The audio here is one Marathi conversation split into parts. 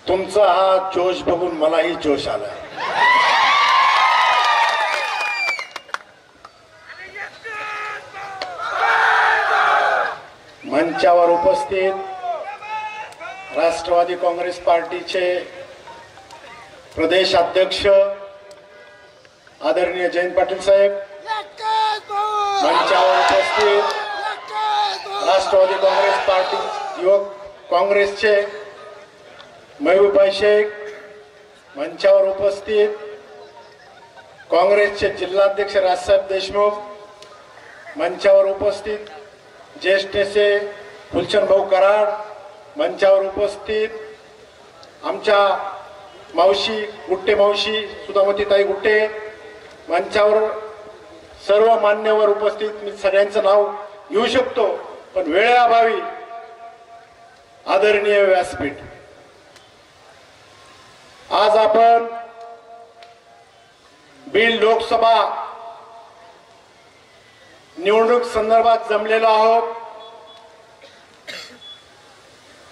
तुमचा हा जोश बघून मलाही जोश आलाय। मंचावर उपस्थित राष्ट्रवादी काँग्रेस पार्टीचे प्रदेश अध्यक्ष आदरणीय जयंत पाटील साहेब, मंचावर उपस्थित राष्ट्रवादी काँग्रेस पार्टी युवक काँग्रेसचे महबूबाई शेख, मंचावर उपस्थित काँग्रेसचे जिल्हाध्यक्ष राजसाहेब देशमुख, मंचावर उपस्थित ज्येष्ठ नेते फुलचंद भाऊ कराड, मंचावर उपस्थित आमच्या मावशी गुट्टे मावशी सुधामतीताई गुट्टे, मंचावर सर्व मान्यवर उपस्थित। मी सगळ्यांचं नाव घेऊ शकतो पण वेळेअभावी आदरणीय व्यासपीठ, आज आपण बीड लोकसभा निवडणूक संदर्भात जमलेलो आहोत।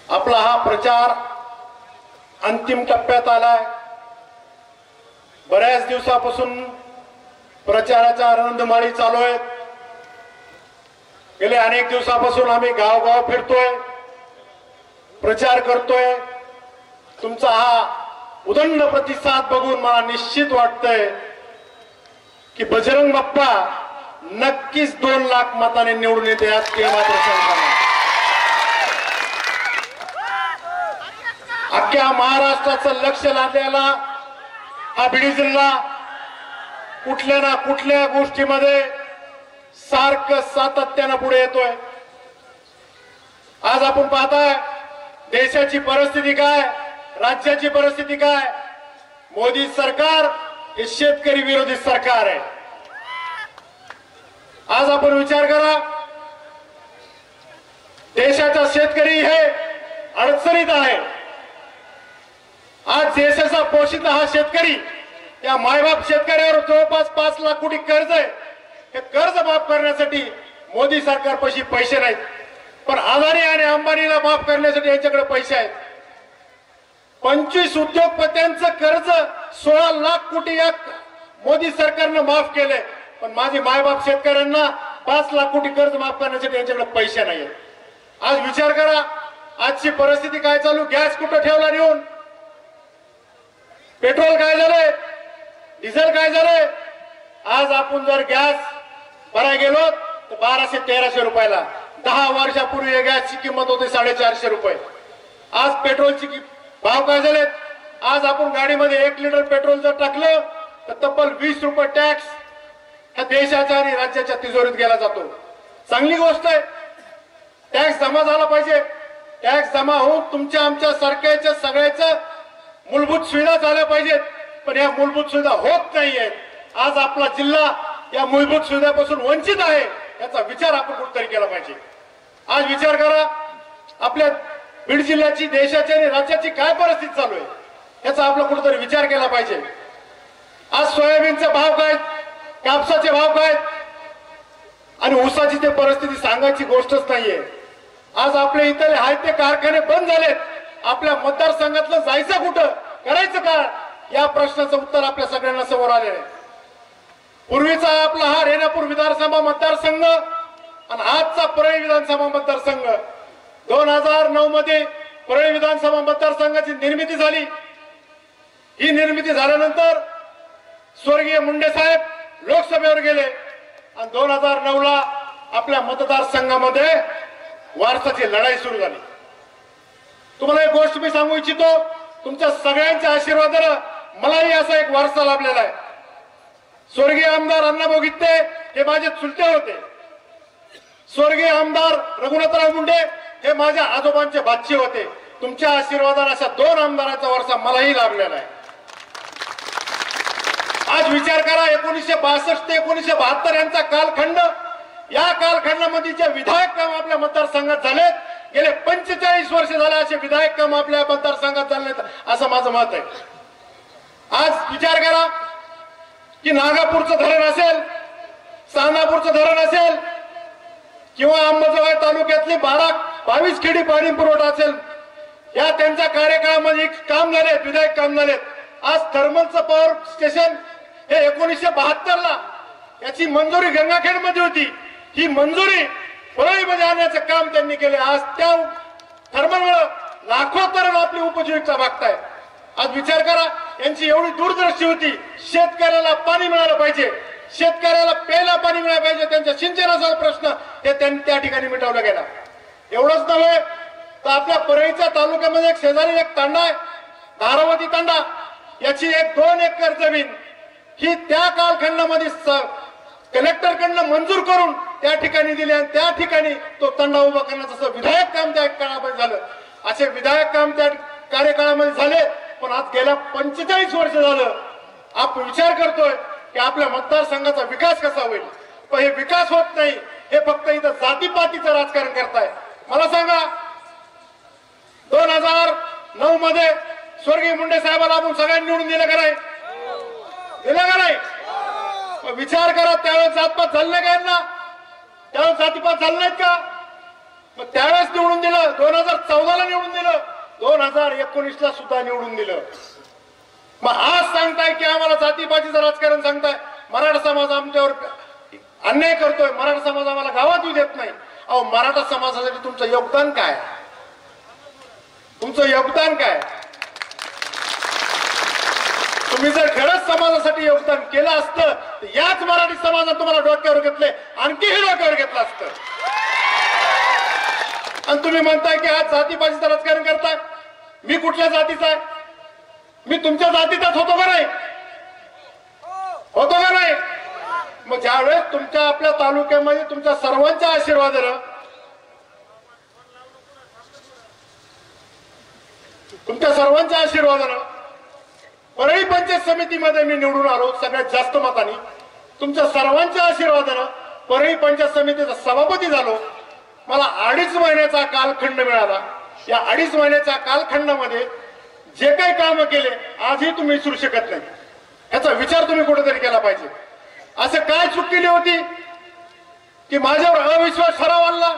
आपला हा प्रचार अंतिम टप्प्यात आलाय। बऱ्याच दिवसापासून प्रचाराच्या रणधुमाळी चालू आहेत। गेले अनेक दिवसापासून आम्ही गावगाव फिरतोय, प्रचार करतोय। तुमचा हा उदंड प्रतिसाद बघून मला निश्चित वाटतंय की बजरंग बाप्पा नक्कीच 2 लाख मताने निवडून येते, यात ते मात्र शंका नाही। अख्ख्या महाराष्ट्राचं लक्ष लागलेला हा बीड जिल्हा कुठल्या ना कुठल्या गोष्टीमध्ये सारखं सातत्यानं पुढे येतोय। आज आपण पाहताय देशाची परिस्थिती काय, राज्याची परिस्थिती काय। मोदी सरकार हे शेतकरी विरोधी सरकार आहे। आज आपण विचार करा, देशाचा शेतकरी हे अडचणीत आहे। आज देशाचा पोषिता हा शेतकरी, त्या मायबाप शेतकऱ्यावर जवळपास 5 लाख कोटी कर्ज आहे। हे कर्ज माफ करण्यासाठी मोदी सरकारपाशी पैसे नाहीत, पण अदानी आणि अंबानीला माफ करण्यासाठी यांच्याकडे पैसे आहेत। 25 उद्योगपत्यांचं कर्ज 16 लाख कोटी या मोदी सरकारनं माफ केले, पण माझे मायबाप शेतकऱ्यांना 5 लाख कोटी कर्ज माफ करण्यासाठी यांच्याकडे पैसे नाहीत। आज विचार करा, आजची परिस्थिती काय चालू। गॅस कुठं ठेवला नेऊन, पेट्रोल काय झालंय, डिझेल काय झालंय। आज आपण जर गॅस भरायला गेलो तर 1200-1300 रुपयाला, 10 वर्षापूर्वी या गॅसची किंमत होती 450 रुपये। आज पेट्रोलची भाव काय झालेत। आज आपण गाडीमध्ये 1 लिटर पेट्रोल जर टाकलं तर तब्बल 20 रुपये टॅक्स ह्या देशाच्या आणि राज्याच्या तिजोरीत गेला जातो। चांगली गोष्ट आहे, टॅक्स जमा झाला पाहिजे। टॅक्स जमा होऊन तुमच्या आमच्या सरकारच्या सगळ्याच्या मूलभूत सुविधा झाल्या पाहिजेत, पण या मूलभूत सुविधा होत नाहीयेत। आज आपला जिल्हा या मूलभूत सुविधापासून वंचित आहे, याचा विचार आपण कुठेतरी केला पाहिजे। आज विचार करा, आपल्या बीड जिल्ह्याची, देशाची आणि राज्याची काय परिस्थिती चालू आहे, याचा आपला कुठेतरी विचार केला पाहिजे। आज सोयाबीनचा भाव काय, कापसाचे भाव काय आणि ऊसाची ते परिस्थिती सांगायची गोष्टच नाहीये। आज आपल्या इथले आहेत ते कारखाने बंद झालेत। आपल्या मतदारसंघातलं जायचं कुठं, करायचं का, या प्रश्नाचं उत्तर आपल्या सगळ्यांना समोर आले आहे। पूर्वीचा आपला हा रेणापूर विधानसभा मतदारसंघ आणि आजचा परळी विधानसभा मतदारसंघ, 2009 मध्ये परळी विधानसभा मतदारसंघाची निर्मिती झाली। ही निर्मिती झाल्यानंतर स्वर्गीय मुंडे साहेब लोकसभेवर गेले आणि 2009 ला आपल्या मतदारसंघामध्ये वारसाची लढाई सुरू झाली। तुम्हाला एक गोष्ट मी सांगू इच्छितो, तुमच्या सगळ्यांच्या आशीर्वादानं मलाही असा एक वारसा लाभलेला आहे। स्वर्गीय आमदार अण्णाभाऊ गित्ते हे माझे चुलते होते। स्वर्गीय आमदार रघुनाथराव मुंडे हे माझ्या आजोबांचे भाचे होते। तुमच्या आशीर्वादाने अशा 2 आमदारांचा वारसा मलाही लाभलेला आहे। आज विचार करा, 1962 ते 1972 यांचा कालखंड, या कालखंडामध्ये जे विधायक काम आपल्या मतदारसंघात झालेत, गेले 45 वर्ष झाले असे विधायक काम आपल्या मतदारसंघात झालेत, असं माझं मत आहे। आज विचार करा की नागापूरचं धरण असेल, सानापूरचं धरण असेल किंवा अंबाजोगाई तालुक्यातली 12-22 खेडी पाणी पुरवठा असेल, या त्यांच्या कार्यकाळामध्ये काम झाले, विधायक काम झाले. आज थर्मलचं पॉवर स्टेशन हे 1972 ला याची मंजुरी गंगाखेड मध्ये होती. ही मंजुरी परळीमध्ये आणण्याचं काम त्यांनी केले. आज त्या थर्मलमुळे लाखो तरुण आपली उपजीविका भागताय. आज विचार करा, यांची एवढी दूरदृष्टी होती. शेतकऱ्याला पाणी मिळालं पाहिजे, शेतकऱ्याला प्यायला पाणी मिळालं पाहिजे, त्यांच्या सिंचनाचा प्रश्न हे त्यांनी त्या ठिकाणी मिटवला गेला. एवढंच नव्हे तर आपल्या परळीच्या तालुक्यामध्ये एक शेजारी एक तांडा आहे, धारावती तांडा. याची 1-2 एकर जमीन ही त्या कालखंडामध्ये कलेक्टरकडनं मंजूर करून त्या ठिकाणी दिली आणि त्या ठिकाणी तो तांडा उभा करण्याचं विधायक काम त्या काळामध्ये झालं. असे विधायक काम त्या कार्यकाळामध्ये झाले. पण आज गेल्या 45 वर्ष झालं आपण विचार करतोय की आपल्या मतदारसंघाचा विकास कसा होईल. पण हे विकास होत नाही, हे फक्त इथं जातीपातीचं राजकारण करताय. मला सांगा, 2009 मध्ये स्वर्गीय मुंडे साहेबांना आपण सगळ्यांनी निवडून दिलं का नाही? दिलं का नाही? विचार करा, त्यावेळेस जातपात झालं नाही का यांना? त्यावेळेस जातीपात झालं नाहीत का? मग त्यावेळेस निवडून दिलं. 2014 ला निवडून दिलं, 2019 ला सुद्धा निवडून दिलं. मग आज सांगताय की आम्हाला जातीपातीचं राजकारण सांगताय. मराठा समाज आमच्यावर अन्याय करतोय, मराठा समाज आम्हाला गावात येऊ देत नाही. अहो, मराठा समाजासाठी तुमचं योगदान काय? तुमचं योगदान काय? तुम्ही जर खरंच समाजासाठी योगदान केलं असतं तर याच मराठी समाजाने तुम्हाला डोक्यावर घेतले, आणखीही डोक्यावर घेतलं असतं. आणि तुम्ही म्हणताय की आज जातीपातीचं राजकारण करताय. मी कुठल्या जातीचा आहे? मी तुमच्या जातीचाच होतो का नाही? होतो का नाही? मग ज्यावेळेस तुमच्या आपल्या तालुक्यामध्ये तुमच्या सर्वांच्या आशीर्वादानं, तुमच्या सर्वांच्या आशीर्वादानं परळी पंचायत समितीमध्ये मी निवडून आलो सगळ्यात जास्त मतांनी. तुमच्या सर्वांच्या आशीर्वादानं परळी पंचायत समितीचा सभापती झालो. मला 2.5 महिन्याचा कालखंड मिळाला. या 2.5 महिन्याच्या कालखंडामध्ये जे काही काम केले आजही तुम्ही विसरू शकत नाही. याचा विचार तुम्ही कुठेतरी केला पाहिजे. असं काय चूक केली होती की माझ्यावर अविश्वास ठराव आणला?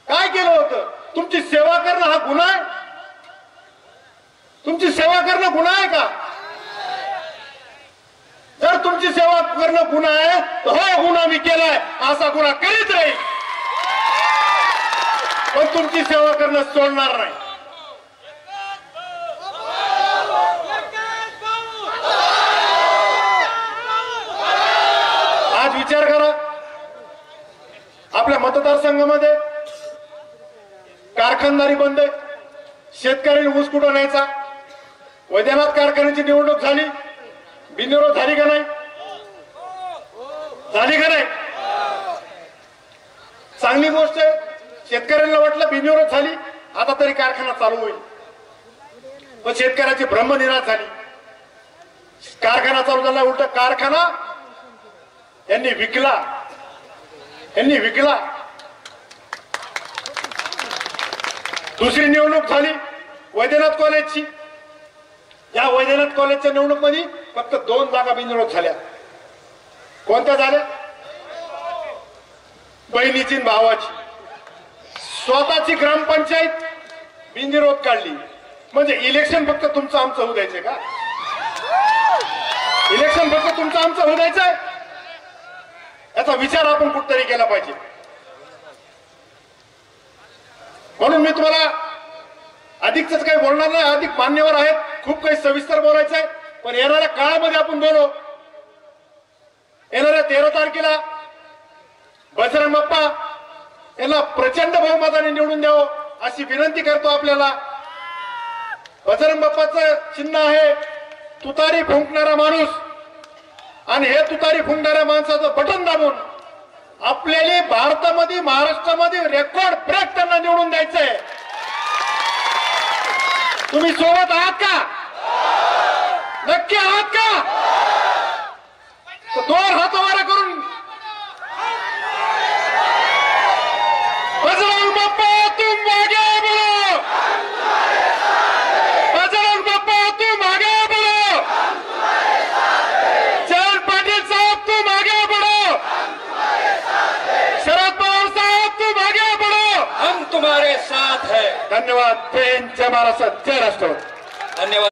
काय केलं होतं? तुमची सेवा करणं हा गुन्हा आहे? तुमची सेवा करणं गुन्हा आहे का? जर तुमची सेवा करणं गुन्हा आहे तर हो, गुन्हा मी केलाय असा गुन्हा करीत राहील, पण तुमची सेवा करणं सोडणार नाही. आज विचार करा, आपल्या मतदारसंघामध्ये कारखानदारी बंद आहे, शेतकऱ्यांनी ऊस कुठं न्यायचा. वैद्यनाथ कारखान्याची निवडणूक झाली, बिनविरोध झाली का नाही? झाली का नाही? चांगली गोष्ट आहे. शेतकऱ्यांना वाटलं बिनविरोध झाली, आता तरी कारखाना चालू होईल. पण शेतकऱ्याची ब्रह्मनिराश झाली. कारखाना चालू झाला, उलट कारखाना यांनी विकला. दुसरी निवडणूक झाली वैद्यनाथ कॉलेजची. या वैद्यनाथ कॉलेजच्या निवडणुकीमध्ये फक्त 2 जागा बिनविरोध झाल्या. कोणत्या झाल्या? बहिणीची भावाची. स्वतःची ग्रामपंचायत बिनविरोध काढली. म्हणजे इलेक्शन फक्त तुमचं आमचं होऊ द्यायचंय का? इलेक्शन फक्त तुमचं आमचं होऊ द्यायचंय? याचा विचार आपण कुठतरी केला पाहिजे. म्हणून मी तुम्हाला अधिकच काही बोलणार नाही. अधिक मान्यवर आहेत, खूप काही सविस्तर बोलायचं आहे. पण येणाऱ्या काळामध्ये आपण बोलू. येणाऱ्या 13 तारखेला बजरंग बाप्पा यांना प्रचंड बहुमताने निवडून द्यावं अशी विनंती करतो आपल्याला. बजरंग बाप्पाचं चिन्ह आहे तुतारी फुंकणारा माणूस. आणि हे तुतारी फुंकणाऱ्या माणसाचं बटन दाबून आपल्याला भारतामध्ये, महाराष्ट्रामध्ये रेकॉर्ड ब्रेक त्यांना निवडून द्यायचंय. तुम्ही सोबत आहात का? नक्की आहात का? तो 2 हात वर करून बजरंग बाप्पा तुम आगे बढ़ो, बजरंग बाप्पा तुम आगे बढ़ो, चरण पाटिल साहब तुम आगे बढ़ो, शरद पवार साहब तुम आगे बढ़ो, हम तुम्हारे साथ हैं. धन्यवाद. जय हिंद, जय महाराष्ट्र, जय राष्ट्रवादी. धन्यवाद.